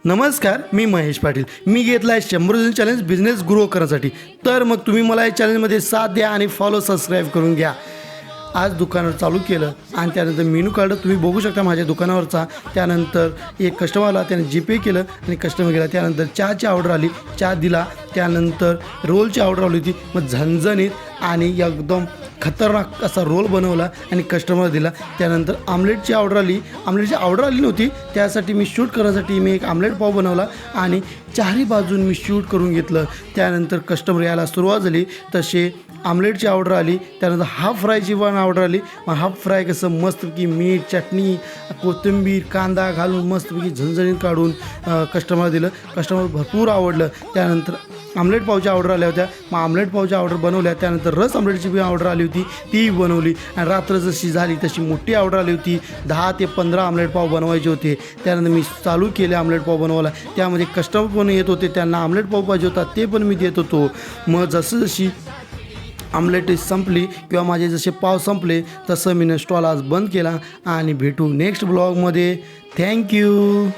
नमस्कार, मी महेश पाटील. मी घेतला आहे 100 दिवस चॅलेंज बिझनेस ग्रो करण्यासाठी. तर मग तुम्ही मला या चॅलेंजमध्ये साथ द्या आणि फॉलो सबस्क्राईब करून घ्या. आज दुकान चालू केलं आणि त्यानंतर मेनू कार्ड तुम्ही बघू शकता माझ्या दुकानावरचा. त्यानंतर एक कस्टमर आला, त्याने जीपे केलं आणि कस्टमर गेला. त्यानंतर चहाची ऑर्डर आली, चहा दिला. त्यानंतर रोलची ऑर्डर आली होती, मग झणझणीत आणि एकदम खतरनाक असा रोल बनवला आणि कस्टमर दिला. त्यानंतर आमलेटची ऑर्डर आली. आमलेटची ऑर्डर आली नव्हती, त्यासाठी मी शूट करण्यासाठी मी एक आमलेट पाव बनवला आणि चारही बाजून मी शूट करून घेतलं. त्यानंतर कस्टमर यायला सुरुवात झाली, तसे आमलेटची ऑर्डर आली. त्यानंतर हाफ फ्रायची पण ऑर्डर आली. मग हाफ फ्राय कसं मस्तपैकी मीठ, चटणी, कोथिंबीर, कांदा घालून मस्तपैकी झणझणीत काढून कस्टमर दिलं. कस्टमर भरपूर आवडलं. त्यानंतर आमलेट पावच्या ऑर्डर आल्या होत्या, मग आमलेट पावच्या ऑर्डर बनवल्या. त्यानंतर रस आमलेटची बी ऑर्डर आली होती, ती बनवली. आणि रात्र जशी झाली तशी मोठी ऑर्डर आली होती, 10 ते 15 आमलेट पाव बनवायचे होते. त्यानंतर मी चालू केले आमलेट पाव बनवायला. त्यामध्ये कस्टमर पण येत होते, त्यांना आमलेट पाव पाहिजे होता, ते पण मी देत होतो. मग जसं जशी आमलेट संपली किंवा माझे जसे पाव संपले तसं मी स्टॉल आज बंद केला. आणि भेटू नेक्स्ट ब्लॉगमध्ये. थँक्यू.